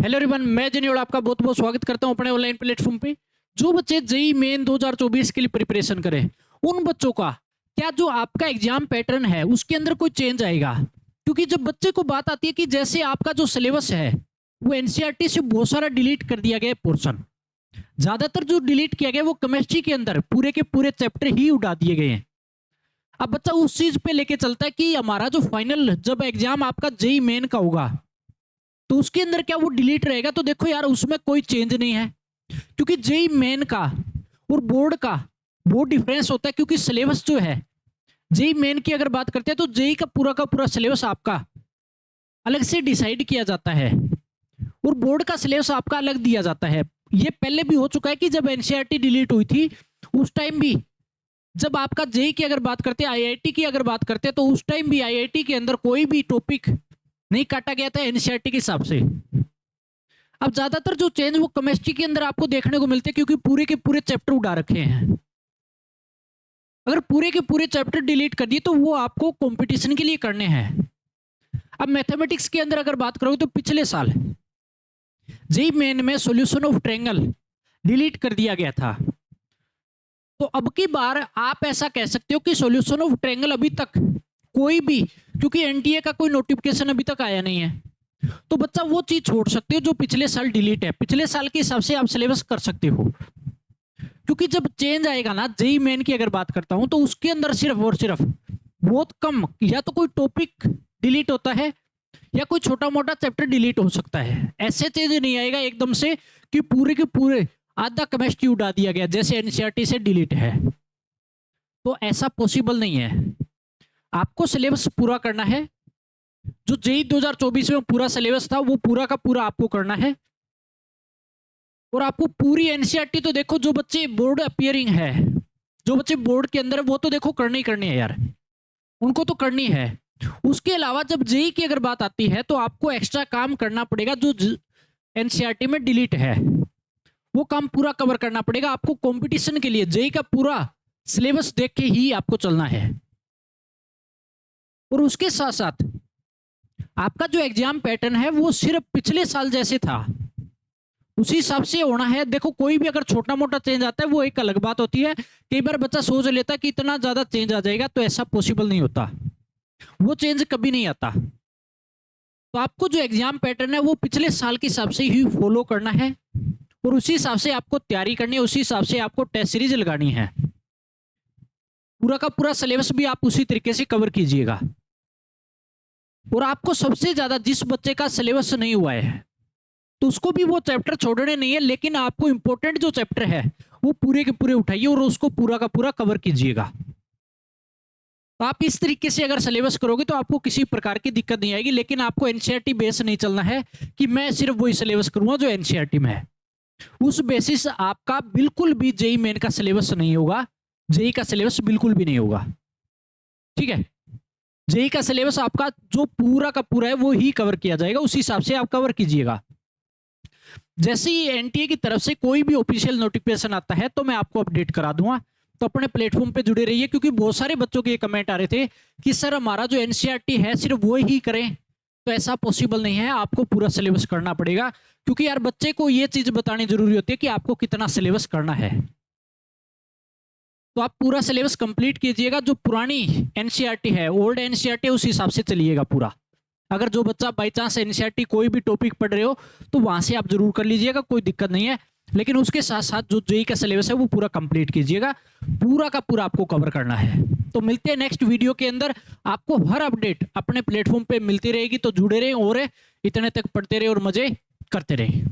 Hello everyone, मैं जनियोल आपका बहुत बहुत स्वागत करता हूं अपने ऑनलाइन प्लेटफॉर्म पे। जो बच्चे जेई मेन 2024 के लिए प्रिपरेशन करें, उन बच्चों का क्या जो आपका एग्जाम पैटर्न है उसके अंदर कोई चेंज आएगा? क्योंकि जब बच्चे को बात आती है कि जैसे आपका जो सिलेबस है वो एनसीईआरटी से बहुत सारा डिलीट कर दिया गया पोर्शन, ज्यादातर जो डिलीट किया गया वो केमिस्ट्री के अंदर पूरे के पूरे चैप्टर ही उड़ा दिए गए हैं। अब बच्चा उस चीज पे लेके चलता है कि हमारा जो फाइनल जब एग्जाम आपका जेई मेन का होगा तो उसके अंदर क्या वो डिलीट रहेगा? तो देखो यार, उसमें कोई चेंज नहीं है, क्योंकि जेई मेन का और बोर्ड का बहुत डिफरेंस होता है। क्योंकि सिलेबस जो है जेई मेन की अगर बात करते हैं तो जेई का पूरा सिलेबस आपका अलग से डिसाइड किया जाता है और बोर्ड का सिलेबस आपका अलग दिया जाता है। ये पहले भी हो चुका है कि जब एनसीईआरटी डिलीट हुई थी उस टाइम भी, जब आपका जेई की अगर बात करते हैं, आईआईटी की अगर बात करते हैं, तो उस टाइम भी आईआईटी के अंदर कोई भी टॉपिक नहीं काटा गया था एनसीईआरटी के हिसाब से। अब ज्यादातर जो चेंज वो केमिस्ट्री के अंदर आपको देखने को मिलते हैं, क्योंकि पूरे के पूरे चैप्टर उड़ा रखे हैं। अगर पूरे के पूरे चैप्टर डिलीट कर दिए तो वो आपको कंपटीशन के लिए करने हैं। अब मैथमेटिक्स के अंदर अगर बात करोगे तो पिछले साल जेई मेन में सॉल्यूशन ऑफ ट्रायंगल डिलीट कर दिया गया था। तो अब की बार आप ऐसा कह सकते हो कि सॉल्यूशन ऑफ ट्रायंगल अभी तक कोई भी, क्योंकि एनटीए का कोई नोटिफिकेशन अभी तक आया नहीं है, तो बच्चा वो चीज छोड़ सकते हो जो पिछले साल डिलीट है। पिछले साल के हिसाब से आप सिलेबस कर सकते हो, क्योंकि जब चेंज आएगा ना, जेई मेन की अगर बात करता हूं तो उसके अंदर सिर्फ और सिर्फ बहुत कम या तो कोई टॉपिक डिलीट होता है या कोई छोटा मोटा चैप्टर डिलीट हो सकता है। ऐसे चेंज नहीं आएगा एकदम से कि पूरे के पूरे आधा केमिस्ट्री उड़ा दिया गया जैसे एनसीईआरटी से डिलीट है, तो ऐसा पॉसिबल नहीं है। आपको सिलेबस पूरा करना है। जो जेई 2024 में पूरा सिलेबस था वो पूरा का पूरा आपको करना है। और आपको पूरी एनसीईआरटी तो देखो, जो बच्चे बोर्ड अपियरिंग है, जो बच्चे बोर्ड के अंदर, वो तो देखो करनी ही करनी है यार, उनको तो करनी है। उसके अलावा जब जेई की अगर बात आती है तो आपको एक्स्ट्रा काम करना पड़ेगा। जो एनसीईआरटी में डिलीट है वो काम पूरा कवर करना पड़ेगा आपको कंपटीशन के लिए। जेई का पूरा सिलेबस देख के ही आपको चलना है। और उसके साथ साथ आपका जो एग्जाम पैटर्न है वो सिर्फ पिछले साल जैसे था उसी हिसाब से होना है। देखो, कोई भी अगर छोटा मोटा चेंज आता है वो एक अलग बात होती है। कई बार बच्चा सोच लेता है कि इतना ज्यादा चेंज आ जाएगा, तो ऐसा पॉसिबल नहीं होता, वो चेंज कभी नहीं आता। तो आपको जो एग्जाम पैटर्न है वो पिछले साल के हिसाब से ही फॉलो करना है और उसी हिसाब से आपको तैयारी करनी है, उसी हिसाब से आपको टेस्ट सीरीज लगानी है। पूरा का पूरा सिलेबस भी आप उसी तरीके से कवर कीजिएगा। और आपको सबसे ज्यादा जिस बच्चे का सिलेबस नहीं हुआ है तो उसको भी वो चैप्टर छोड़ने नहीं है, लेकिन आपको इंपॉर्टेंट जो चैप्टर है वो पूरे के पूरे उठाइए और उसको पूरा का पूरा कवर कीजिएगा। तो आप इस तरीके से अगर सिलेबस करोगे तो आपको किसी प्रकार की दिक्कत नहीं आएगी। लेकिन आपको एनसीईआरटी बेस नहीं चलना है कि मैं सिर्फ वही सिलेबस करूंगा जो एनसीईआरटी में है। उस बेसिस आपका बिल्कुल भी जेई मेन का सिलेबस नहीं होगा, जेई का सिलेबस बिल्कुल भी नहीं होगा। ठीक है, जेई का सिलेबस आपका जो पूरा का पूरा है वो ही कवर किया जाएगा, उसी हिसाब से आप कवर कीजिएगा। जैसे ही एनटीए की तरफ से कोई भी ऑफिशियल नोटिफिकेशन आता है तो मैं आपको अपडेट करा दूंगा। तो अपने प्लेटफॉर्म पे जुड़े रहिए, क्योंकि बहुत सारे बच्चों के ये कमेंट आ रहे थे कि सर हमारा जो एनसीईआरटी है सिर्फ वो ही करें, तो ऐसा पॉसिबल नहीं है, आपको पूरा सिलेबस करना पड़ेगा। क्योंकि यार बच्चे को ये चीज बतानी जरूरी होती है कि आपको कितना सिलेबस करना है। तो आप पूरा सिलेबस कंप्लीट कीजिएगा। जो पुरानी एनसीईआरटी है, ओल्ड एनसीईआरटी, उस हिसाब से चलिएगा पूरा। अगर जो बच्चा बाई चांस एनसीईआरटी कोई भी टॉपिक पढ़ रहे हो तो वहां से आप जरूर कर लीजिएगा, कोई दिक्कत नहीं है। लेकिन उसके साथ साथ जो जेई का सिलेबस है वो पूरा कंप्लीट कीजिएगा, पूरा का पूरा आपको कवर करना है। तो मिलते हैं नेक्स्ट वीडियो के अंदर। आपको हर अपडेट अपने प्लेटफॉर्म पे मिलती रहेगी, तो जुड़े रहें और इतने तक पढ़ते रहे और मजे करते रहे।